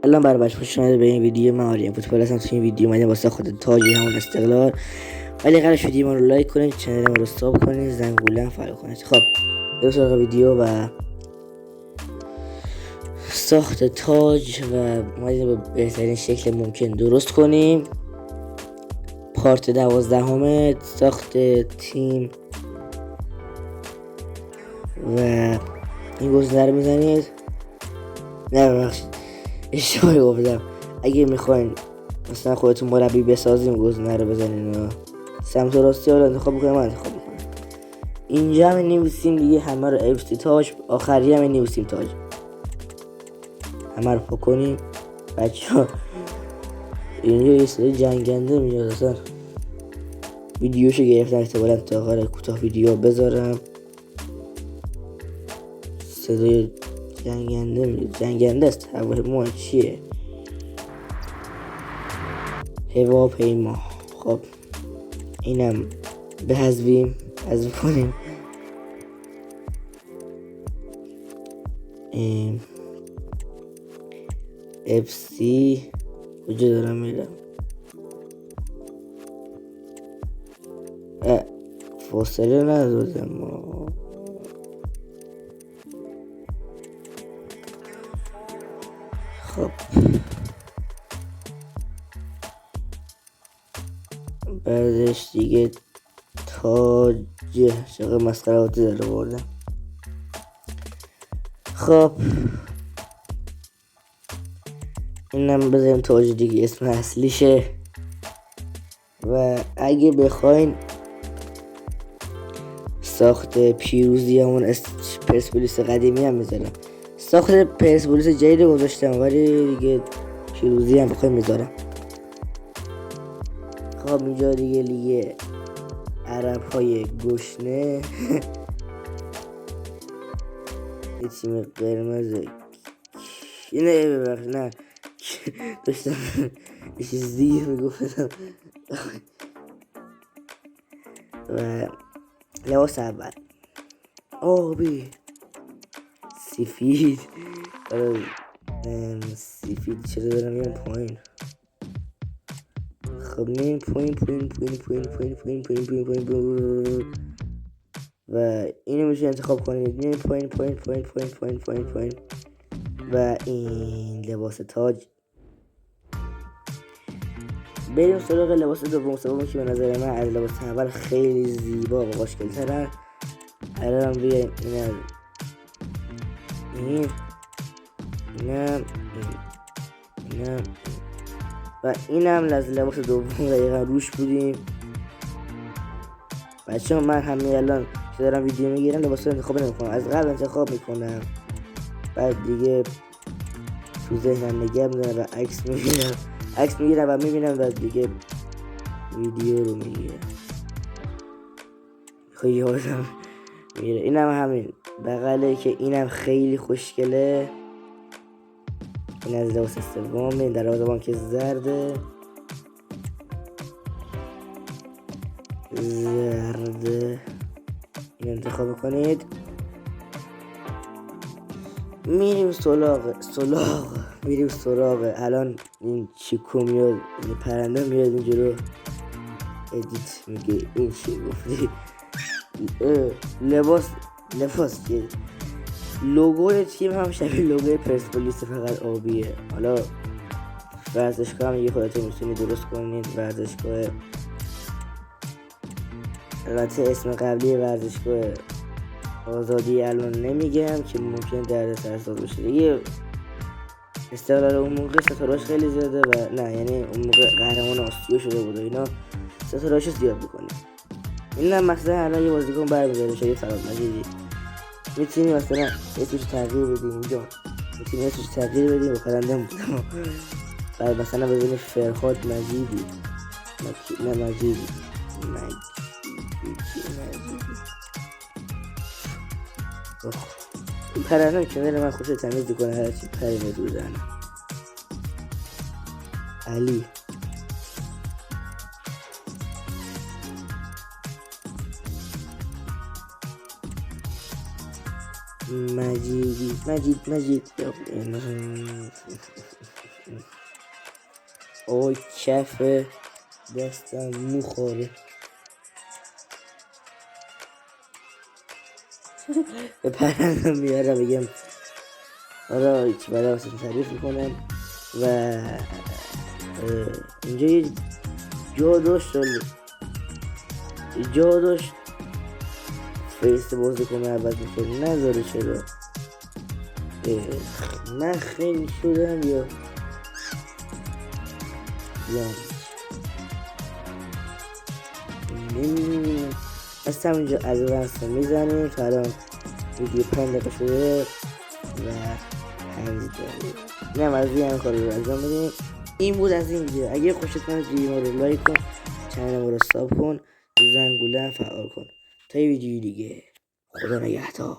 الان برای بچه خوش اومده به این ویدیو. من آریم فوتبال هستم. تو این ویدیو اومدم واسه خود تاجی همون استقلال، ولی قرار شد ما رو لایک کنید، چنل ما رو ساب کنید، زنگوله هم فعال کنید. خب بریم سراغ ویدیو و ساخت تاج و اومدیم به بهترین شکل ممکن درست کنیم. پارت 12 ساخت تیم و این گزینه رو میزنید. نه ببخشید اشتباهی گفتم. اگه میخواین مثلا خودتون مربی بسازیم گزینه رو بزنین و سمت راستی رو انتخاب بکنیم. من انتخاب میکنم. اینجا هم نویسیم دیگه همه رو افتی تاج، آخری هم نویسیم تاج. همه رو پاک کنیم بچه ها. اینجا یه سری جنگنده میاد اصلا. ویدیوشو گرفتم احتمالا تا آخر کوتاه ویدیو بذارم. صدای جنگنده میاد. جنگنده است. هواپیما چیه؟ هواپیما. خب اینم بحذفیم، حذف کنیم. FC کجا دارم میرم؟ فاصله ندادم. خب بعدش دیگه تاج چقدر مسخراتی داره بردم. خب اینم بذاریم تاج دیگه اسم اصلیشه. و اگه بخواین ساخت پیروزی همون پرسپولیس قدیمی هم میذارم. ساخت پرسپولیس جدید گذاشتم ولی دیگه پیروزی هم بخوایم میذارم. خب اینجا دیگه لیگ عرب های گشنه. یه تیم قرمز اینه ببخش نه داشتم یه چیز دیگه میگفتم. و لباس اول آبی سفید. سفید چرا دارم میام پایین؟ خب میریم پایین و اینو میشه انتخاب کنید. میریم پایین و این لباس تاج. بریم سراغ لباس دوم که به نظر من از لباس اول خیلی زیبا و خوشگل تره. الان بیایم اینم و اینم از لباس دوم دقیقا روش بودیم. بچه ها من همین الان که دارم ویدیو میگیرم لباس رو انتخاب نمیکنم، از قبل انتخاب میکنم، بعد دیگه تو ذهنم نگه میدونم و عکس میگیرم و میبینم و دیگه ویدیو رو میگیرم. خیلی یادم میره. اینم همین بغله که اینم خیلی خوشگله. این از لباس سوم دروازه‌بان که زرده این انتخاب کنید. میریم سراغ الان این چیکو میاد، این پرنده میاد اینجا رو ادیت میگه این چی گفتی. لباس که لوگوی تیم هم شبیه لوگوی پرسپولیس فقط آبیه. حالا ورزشگاه هم یه خودتون میتونی درست کنید. ورزشگاه البته اسم قبلی ورزشگاه آزادی الان نمیگم که ممکن درد سرساز بشه دیگه. استقلال اون موقع ستارهاش خیلی زیاده و نه یعنی اون موقع قهرمان آسیا شده بود و اینا ستارهاش زیاد میکنه. این هم مثلا الان یه بازیکن برمی‌داره شبیه فراد مجیدی. میتونی مثلا اسمش تغییر بدیم اینجا. میتونی اسمش تغییر بدیم و پرنده بودم. بعد مثلا بزنیم فرهاد مجیدی. مجیدی. این پرنده کنار من خوش تمیز کنه هرچی پری بدوزن. علی مجید آی کف دستم میخوره. به پرندم میارم بگم حالا هیچ بلا واسه تعریف میکنم و اینجا یه جا داشت فیس بازی کنه عوض میکنه نذاره. چرا من خیلی شدم یا نمیدونم. از همینجا از ونس میزنیم تا الان ویدیو 5 دقیقه شده و همین نم از این کار رو انجام بدیم. این بود از این ویدیو. اگه خوشت اومد ویدیو ما رو لایک کن، چنل ما رو ساب کن، زنگوله فعال کن. تا یه ویدیو دیگه، خدا نگهدار.